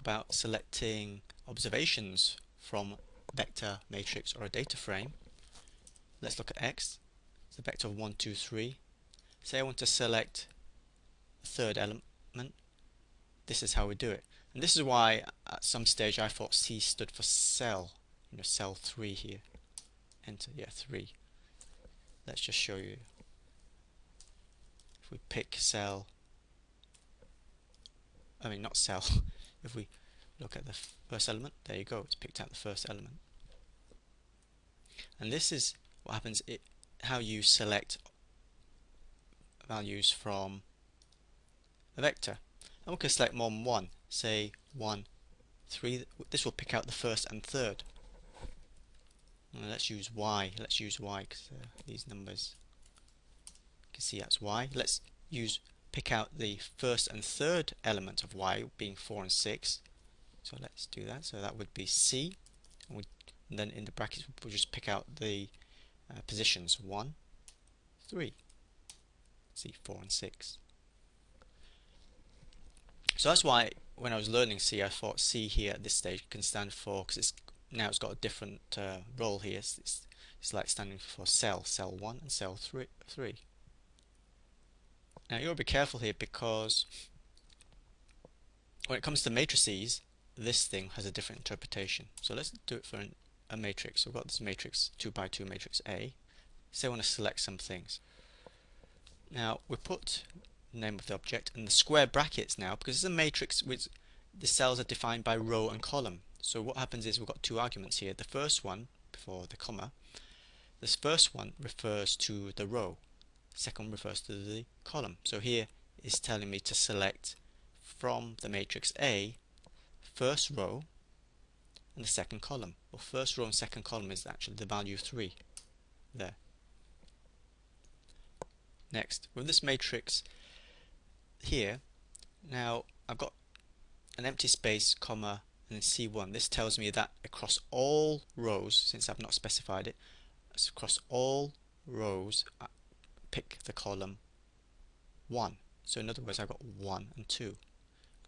about selecting observations from vector, matrix, or a data frame. Let's look at X. It's a vector of 1, 2, 3. Say I want to select a third element. This is how we do it. And this is why at some stage I thought C stood for cell. Cell 3 here. Enter, yeah, 3. Let's just show you. If we pick cell, not cell, if we look at the first element, there you go, it's picked out the first element. And this is what happens, how you select values from a vector. And we can select more than one, say 1, 3, this will pick out the first and third. And let's use Y, because these numbers, you can see that's Y. Let's pick out the first and third element of Y, being 4 and 6. So let's do that. So that would be C, and then in the brackets we'll just pick out the positions 1, 3. See, 4 and 6. So that's why when I was learning C, I thought C here at this stage can stand for, because now it's got a different role here. It's like standing for cell 1 and cell 3. Now you'll be careful here, because when it comes to matrices, this thing has a different interpretation. So let's do it for a matrix. So we've got this matrix, 2 by 2 matrix A. Say I want to select some things. Now we put the name of the object and the square brackets now, because it's a matrix with the cells are defined by row and column. So what happens is we've got two arguments here. The first one, before the comma, this first one refers to the row, second refers to the column. So here is telling me to select from the matrix A first row and the second column. Well, first row and second column is actually the value 3 there. Next, with this matrix here, now I've got an empty space, comma, and then C1. This tells me that across all rows, since I've not specified it, across all rows I pick the column 1. So in other words, I've got 1 and 2.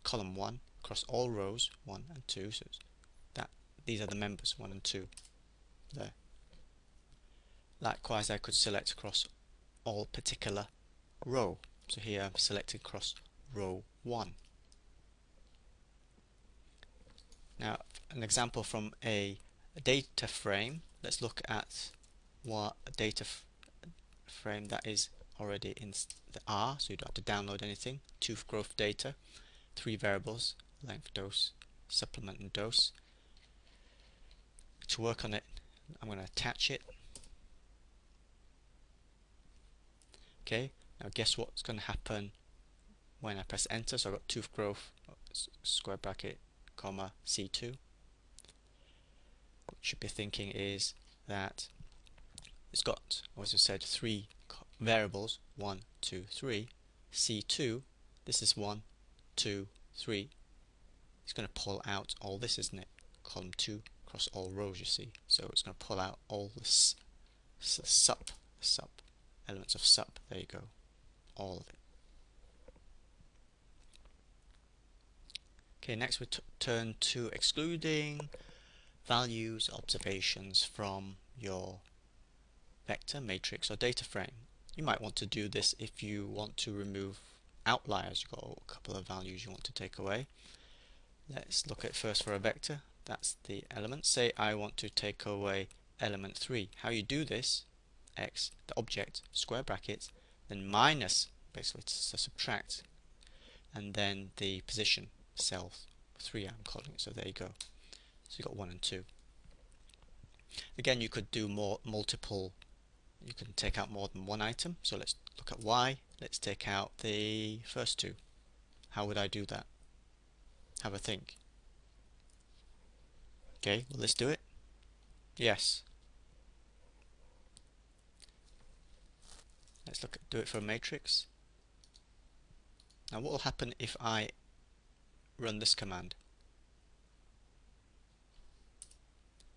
Column 1 across all rows, 1 and 2. So these are the members, 1 and 2 there. Likewise, I could select across all particular row. So here I've selected across row 1. Now an example from a data frame. Let's look at what a data frame that is already in the R, so you don't have to download anything. Tooth growth data, 3 variables, length, dose, supplement and dose. To work on it, I'm going to attach it. Okay, now guess what's going to happen when I press enter. So I've got tooth growth, square bracket, comma, C2. What you should be thinking is that it's got, as I said, 3 variables, 1, 2, 3. C2, this is 1, 2, 3. It's going to pull out all this, isn't it? Column 2 across all rows, you see. So it's going to pull out all this sup elements of sup. There you go, all of it. Okay, next we turn to excluding values, observations from your vector, matrix, or data frame. You might want to do this if you want to remove outliers. You've got a couple of values you want to take away. Let's look at first for a vector. That's the element. Say I want to take away element 3. How you do this, x, the object, square brackets, then minus, basically to subtract, and then the position, cell 3 I'm calling it. So there you go. So you've got 1 and 2. Again, you could do multiple, you can take out more than one item. So let's look at Y. Let's take out the first 2. How would I do that? Have a think. Okay, well, let's do it. Yes. Let's do it for a matrix. Now what will happen if I run this command?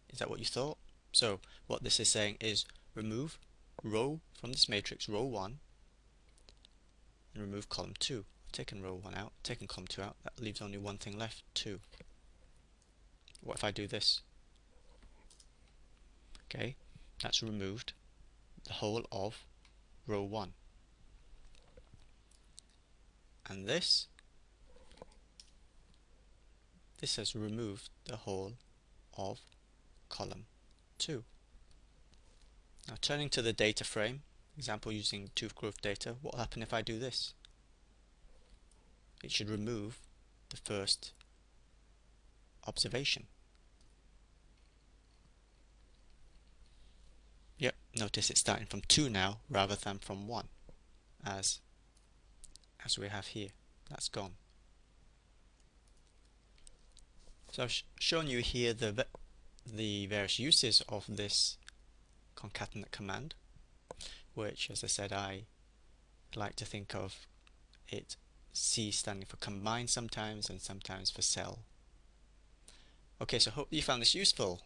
Is that what you thought? So what this is saying is remove row from this matrix, row 1, and remove column 2. I've taken row 1 out, taken column 2 out. That leaves only one thing left, 2. What if I do this? Okay, that's removed the whole of row 1. And this has removed the whole of column 2. Now turning to the data frame, example using tooth growth data, what will happen if I do this? It should remove the first observation. Yep, notice it's starting from 2 now rather than from 1, as we have here. That's gone. So I've shown you here the various uses of this concatenate command, which, as I said, I like to think of it C standing for combine sometimes and sometimes for cell. Okay, so hope you found this useful.